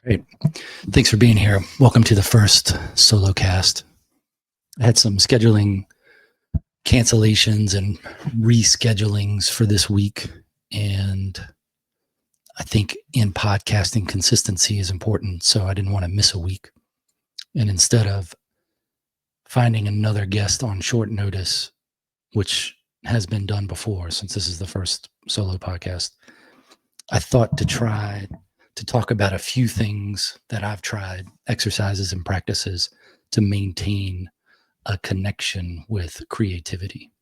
Great. Thanks for being here. Welcome to the first Solocast. I had some scheduling cancellations and reschedulings for this week. And I think in podcasting, consistency is important. So I didn't want to miss a week. And instead of finding another guest on short notice, which has been done before since this is the first solo podcast, I thought to try to talk about a few things that I've tried, exercises and practices to maintain a connection with creativity.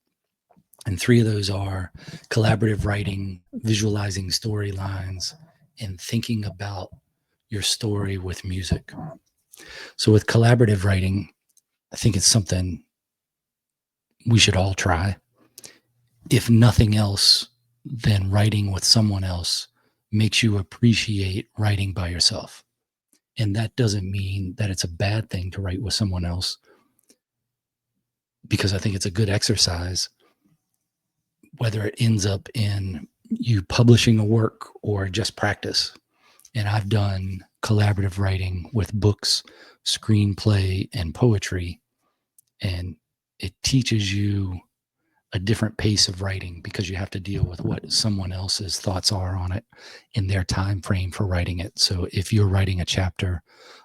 And three of those are collaborative writing, visualizing storylines, and thinking about your story with music. So with collaborative writing, I think it's something we should all try. If nothing else, then writing with someone else makes you appreciate writing by yourself. And that doesn't mean that it's a bad thing to write with someone else, because I think it's a good exercise, whether it ends up in you publishing a work or just practice. And I've done collaborative writing with books, screenplay, and poetry. And it teaches you a different pace of writing because you have to deal with what someone else's thoughts are on it in their time frame for writing it. So if you're writing a chapter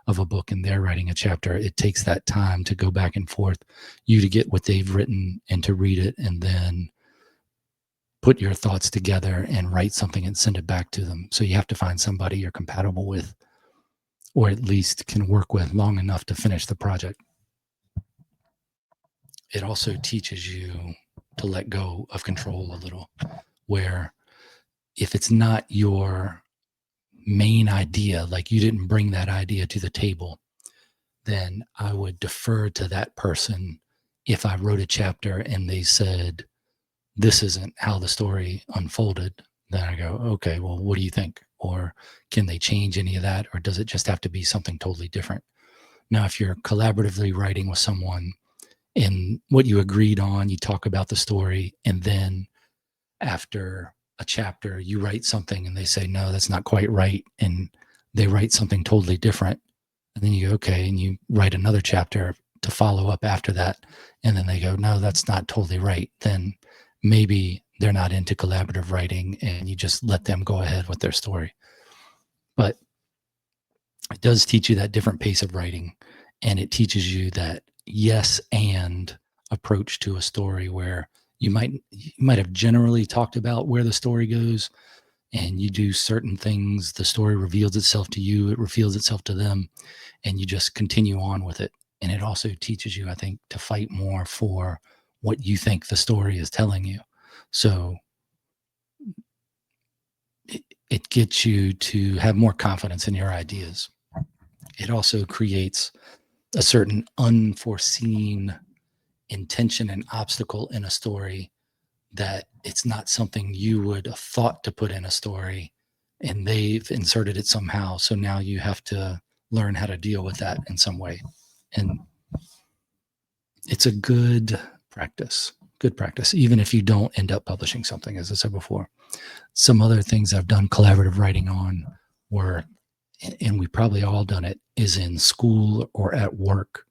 of a book and they're writing a chapter, it takes that time to go back and forth, you to get what they've written and to read it and then put your thoughts together and write something and send it back to them. So you have to find somebody you're compatible with, or at least can work with long enough to finish the project. It also teaches you to let go of control a little, where if it's not your main idea, like you didn't bring that idea to the table, then I would defer to that person. If I wrote a chapter and they said, this isn't how the story unfolded, then I go, okay, well, what do you think? Or can they change any of that? Or does it just have to be something totally different? Now, if you're collaboratively writing with someone, and what you agreed on, you talk about the story, and then after a chapter, you write something and they say, no, that's not quite right. And they write something totally different. And then you go, okay, and you write another chapter to follow up after that. And then they go, no, that's not totally right. Then maybe they're not into collaborative writing and you just let them go ahead with their story. But it does teach you that different pace of writing. And it teaches you that yes and approach to a story, where you might have generally talked about where the story goes, and you do certain things, the story reveals itself to you, it reveals itself to them, and you just continue on with it. And it also teaches you, I think, to fight more for what you think the story is telling you. So it gets you to have more confidence in your ideas. It also creates a certain unforeseen intention and obstacle in a story, that it's not something you would have thought to put in a story, and they've inserted it somehow. So now you have to learn how to deal with that in some way. And it's a good practice, even if you don't end up publishing something, as I said before. Some other things I've done collaborative writing on were, and we probably all done it, is in school or at work.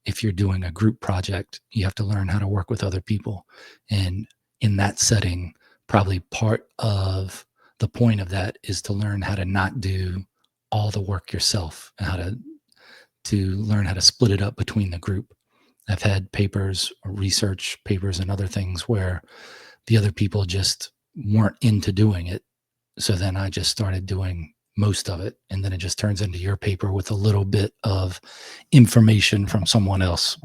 If you're doing a group project, you have to learn how to work with other people. And in that setting, probably part of the point of that is to learn how to not do all the work yourself, and how to learn how to split it up between the group. I've had papers, or research papers and other things, where the other people just weren't into doing it. So then I just started doing most of it, and then it just turns into your paper with a little bit of information from someone else.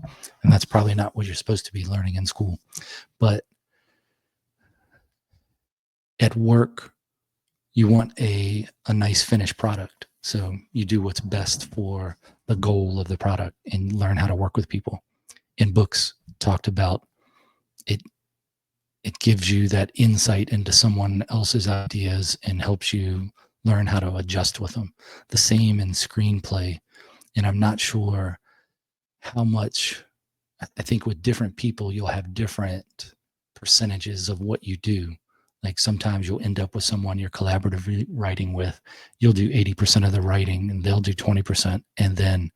And that's probably not what you're supposed to be learning in school. But at work, you want a nice finished product. So you do what's best for the goal of the product and learn how to work with people. In books, talked about it. It gives you that insight into someone else's ideas and helps you learn how to adjust with them. The same in screenplay. And I'm not sure how much, I think with different people, you'll have different percentages of what you do. Like sometimes you'll end up with someone you're collaboratively writing with. You'll do 80% of the writing and they'll do 20%. And then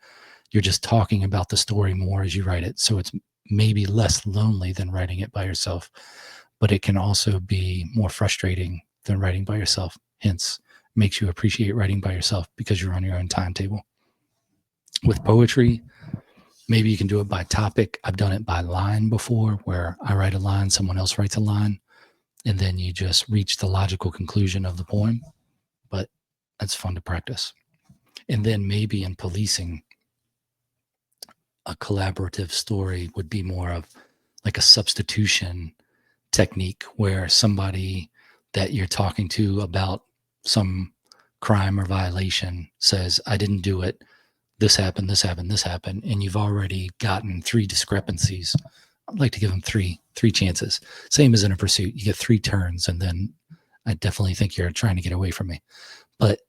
you're just talking about the story more as you write it. So it's maybe less lonely than writing it by yourself, but it can also be more frustrating than writing by yourself. Hence, makes you appreciate writing by yourself because you're on your own timetable. With poetry, maybe you can do it by topic. I've done it by line before, where I write a line, someone else writes a line, and then you just reach the logical conclusion of the poem. But that's fun to practice. And then maybe in policing, a collaborative story would be more of like a substitution technique where somebody that you're talking to about some crime or violation says, I didn't do it. This happened, this happened, this happened. And you've already gotten 3 discrepancies. I'd like to give them three chances. Same as in a pursuit. You get 3 turns, and then I definitely think you're trying to get away from me. But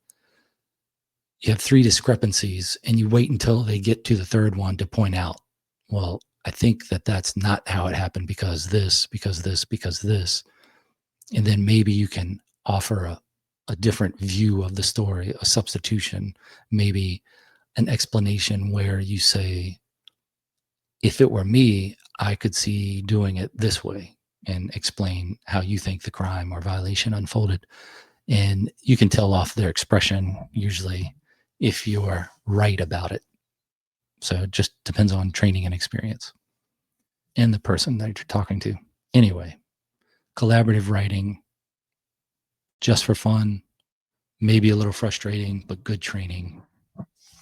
you have 3 discrepancies, and you wait until they get to the 3rd one to point out, well, I think that that's not how it happened because this, because this, because this. And then maybe you can offer a different view of the story, a substitution, maybe an explanation where you say, if it were me, I could see doing it this way, and explain how you think the crime or violation unfolded. And you can tell off their expression usually if you're right about it. So it just depends on training and experience and the person that you're talking to. Anyway, collaborative writing, just for fun, maybe a little frustrating, but good training.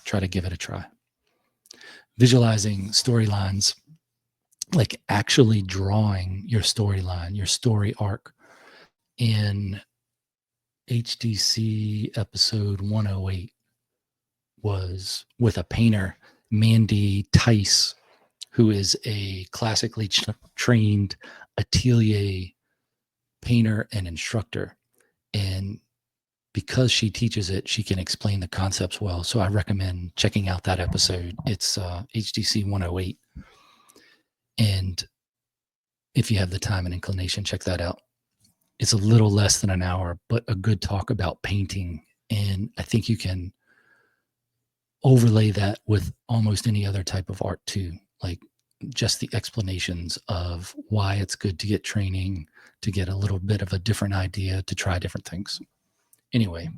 Try to give it a try. Visualizing storylines, like actually drawing your storyline, your story arc. In HDC episode 108 was with a painter, Mandy Tice, who is a classically trained atelier painter and instructor. And because she teaches it, she can explain the concepts well. So I recommend checking out that episode. It's HDC 108. And if you have the time and inclination, check that out. It's a little less than an hour, but a good talk about painting. And I think you can overlay that with almost any other type of art too, like just the explanations of why it's good to get training, to get a little bit of a different idea, to try different things. Anyway,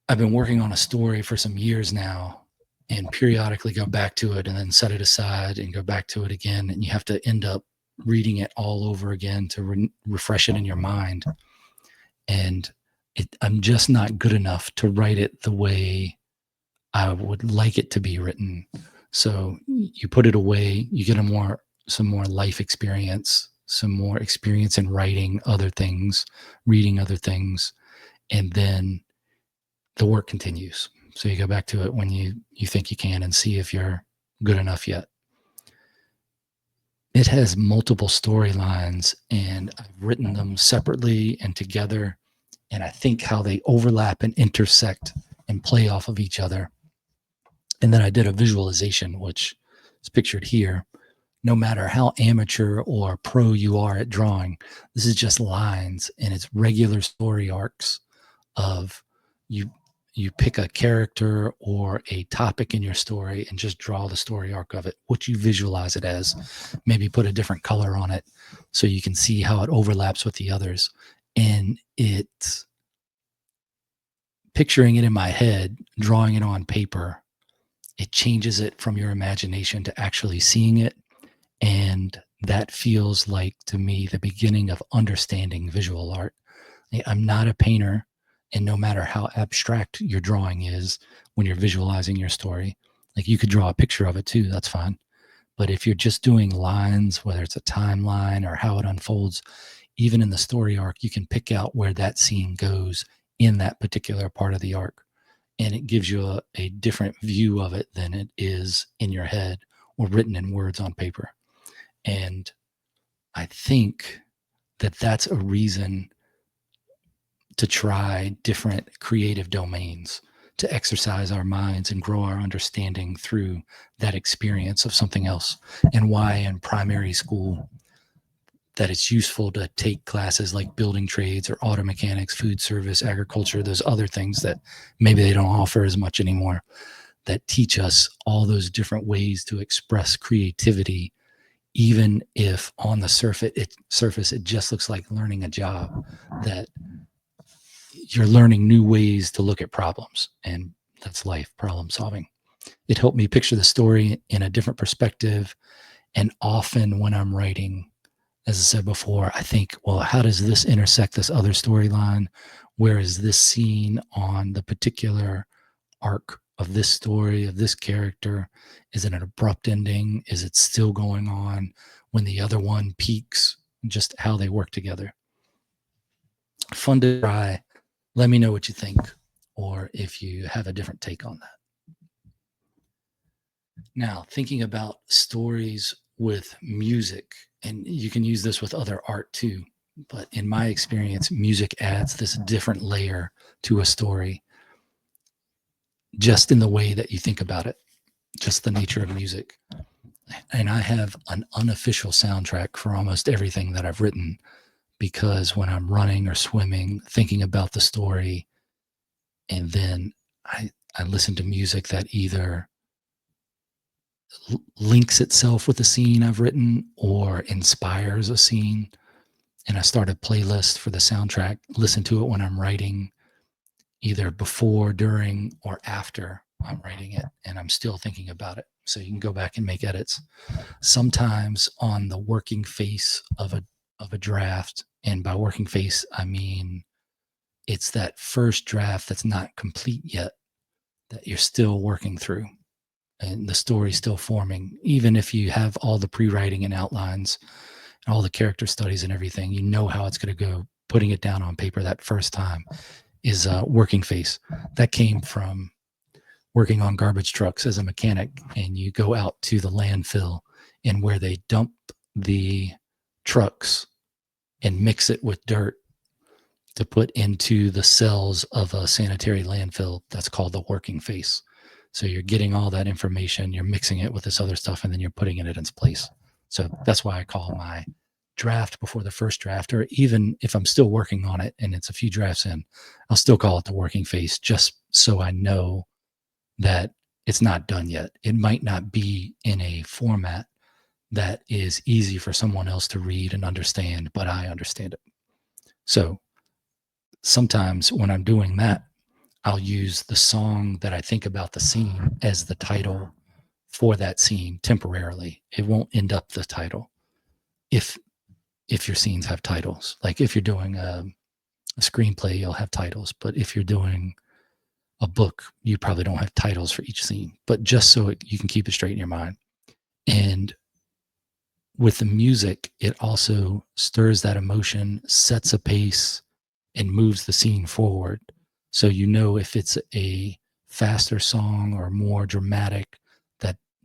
I've been working on a story for some years now, and periodically go back to it and then set it aside and go back to it again. And you have to end up reading it all over again to refresh it in your mind. And I'm just not good enough to write it the way I would like it to be written. So you put it away, you get some more life experience, some more experience in writing other things, reading other things, and then the work continues. So you go back to it when you think you can and see if you're good enough yet. It has multiple storylines, and I've written them separately and together, and I think how they overlap and intersect and play off of each other. And then I did a visualization, which is pictured here. No matter how amateur or pro you are at drawing, this is just lines, and it's regular story arcs of you pick a character or a topic in your story and just draw the story arc of it, what you visualize it as. Maybe put a different color on it so you can see how it overlaps with the others. And it's picturing it in my head, drawing it on paper. It changes it from your imagination to actually seeing it. And that feels like, to me, the beginning of understanding visual art. I'm not a painter. And no matter how abstract your drawing is, when you're visualizing your story, like you could draw a picture of it too, that's fine. But if you're just doing lines, whether it's a timeline or how it unfolds, even in the story arc, you can pick out where that scene goes in that particular part of the arc. And it gives you a different view of it than it is in your head or written in words on paper. And I think that that's a reason to try different creative domains, to exercise our minds and grow our understanding through that experience of something else. And why in primary school, that it's useful to take classes like building trades or auto mechanics, food service, agriculture, those other things that maybe they don't offer as much anymore, that teach us all those different ways to express creativity, even if on the surface it just looks like learning a job, that you're learning new ways to look at problems, and that's life, problem solving. It helped me picture the story in a different perspective. And often when I'm writing, as I said before, I think, well, how does this intersect this other storyline? Where is this scene on the particular arc of this story, of this character? Is it an abrupt ending? Is it still going on when the other one peaks? Just how they work together. Fun to try. Let me know what you think, or if you have a different take on that. Now, thinking about stories with music, and you can use this with other art too, but in my experience, music adds this different layer to a story, just in the way that you think about it, just the nature of music. And I have an unofficial soundtrack for almost everything that I've written, because when I'm running or swimming, thinking about the story, and then I listen to music that either links itself with the scene I've written or inspires a scene. And I start a playlist for the soundtrack, listen to it when I'm writing, either before, during, or after I'm writing it, and I'm still thinking about it. So you can go back and make edits. Sometimes on the working face of a draft, and by working face, I mean it's that first draft that's not complete yet, that you're still working through, and the story's still forming. Even if you have all the pre-writing and outlines and all the character studies and everything, you know how it's going to go. Putting it down on paper that first time is a working face. That came from working on garbage trucks as a mechanic, and you go out to the landfill, and where they dump the trucks and mix it with dirt to put into the cells of a sanitary landfill, that's called the working face. So you're getting all that information, you're mixing it with this other stuff, and then you're putting it in its place. So that's why I call my draft before the first draft, or even if I'm still working on it and it's a few drafts in, I'll still call it the working face, just so I know that it's not done yet. It might not be in a format that is easy for someone else to read and understand, but I understand it. So sometimes when I'm doing that, I'll use the song that I think about the scene as the title for that scene temporarily. It won't end up the title if your scenes have titles. Like if you're doing a screenplay, you'll have titles. But if you're doing a book, you probably don't have titles for each scene. But just so you can keep it straight in your mind. And with the music, it also stirs that emotion, sets a pace, and moves the scene forward. So you know if it's a faster song or more dramatic,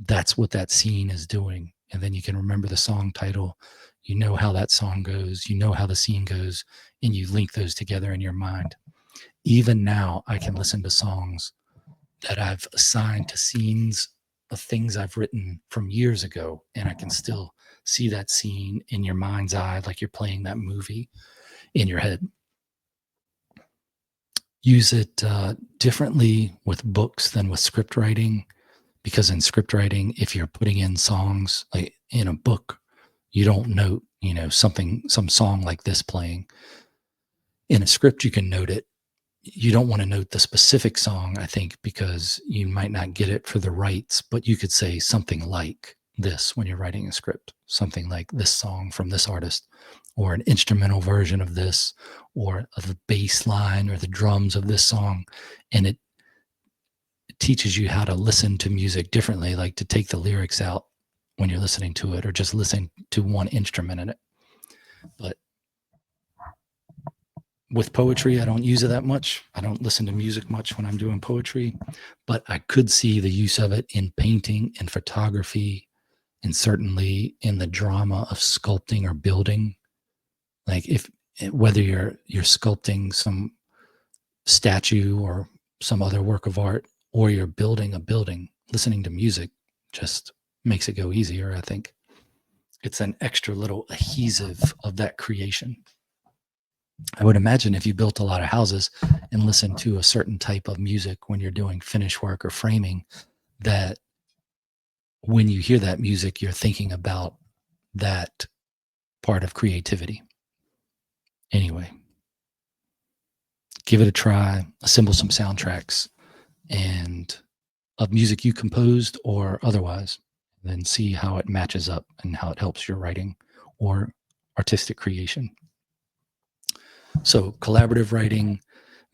that's what that scene is doing. And then you can remember the song title, you know how that song goes, you know how the scene goes, and you link those together in your mind. Even now, I can listen to songs that I've assigned to scenes of things I've written from years ago, and I can still see that scene in your mind's eye, like you're playing that movie in your head. Use it differently with books than with script writing, because in script writing, if you're putting in songs, like in a book, you don't note, some song like this playing. In a script, you can note it. You don't want to note the specific song, I think, because you might not get it for the rights, but you could say something like this when you're writing a script, something like this song from this artist, or an instrumental version of this, or the bass line or the drums of this song. And it teaches you how to listen to music differently, like to take the lyrics out when you're listening to it, or just listen to one instrument in it. But with poetry, I don't use it that much. I don't listen to music much when I'm doing poetry, but I could see the use of it in painting and photography, and certainly in the drama of sculpting or building. Like whether you're sculpting some statue or some other work of art, or you're building a building, listening to music just makes it go easier, I think. It's an extra little adhesive of that creation. I would imagine if you built a lot of houses and listened to a certain type of music when you're doing finish work or framing, that when you hear that music, you're thinking about that part of creativity. Anyway, give it a try, assemble some soundtracks and of music you composed or otherwise, then see how it matches up and how it helps your writing or artistic creation. So, collaborative writing,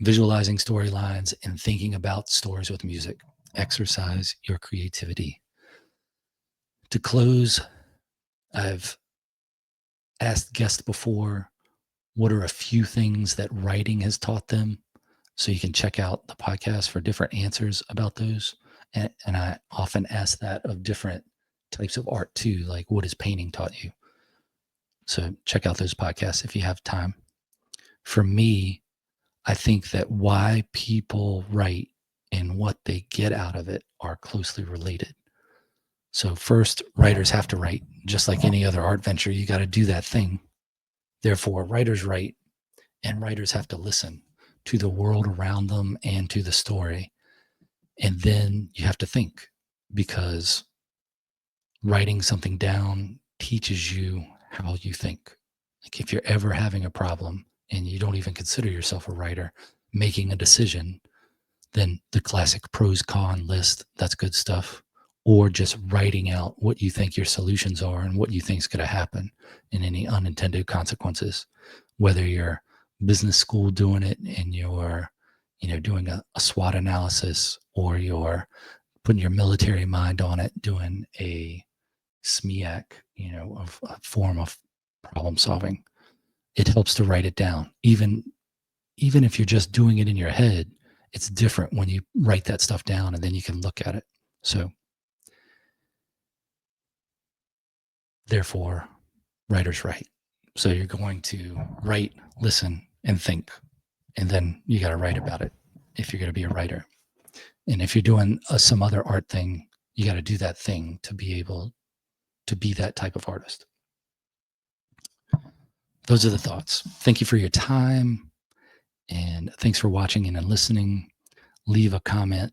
visualizing storylines, and thinking about stories with music. Exercise your creativity. To close, I've asked guests before, what are a few things that writing has taught them? So you can check out the podcast for different answers about those. And I often ask that of different types of art too, like what has painting taught you? So check out those podcasts if you have time. For me, I think that why people write and what they get out of it are closely related. So first, writers have to write. Just like any other art venture, you got to do that thing. Therefore, writers write, and writers have to listen to the world around them and to the story. And then you have to think, because writing something down teaches you how you think. Like if you're ever having a problem and you don't even consider yourself a writer, making a decision, then the classic pros con list, that's good stuff. Or just writing out what you think your solutions are and what you think is going to happen and any unintended consequences, whether you're business school doing it and you're, doing a SWOT analysis, or you're putting your military mind on it, doing a SMEAC, of a form of problem solving. It helps to write it down. Even if you're just doing it in your head, it's different when you write that stuff down and then you can look at it. So therefore, writers write. So you're going to write, listen, and think. And then you got to write about it if you're going to be a writer. And if you're doing some other art thing, you got to do that thing to be able to be that type of artist. Those are the thoughts. Thank you for your time. And thanks for watching and listening. Leave a comment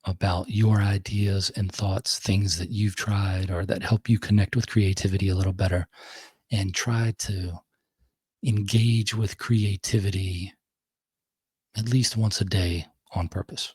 about your ideas and thoughts, things that you've tried or that help you connect with creativity a little better, and try to engage with creativity at least once a day on purpose.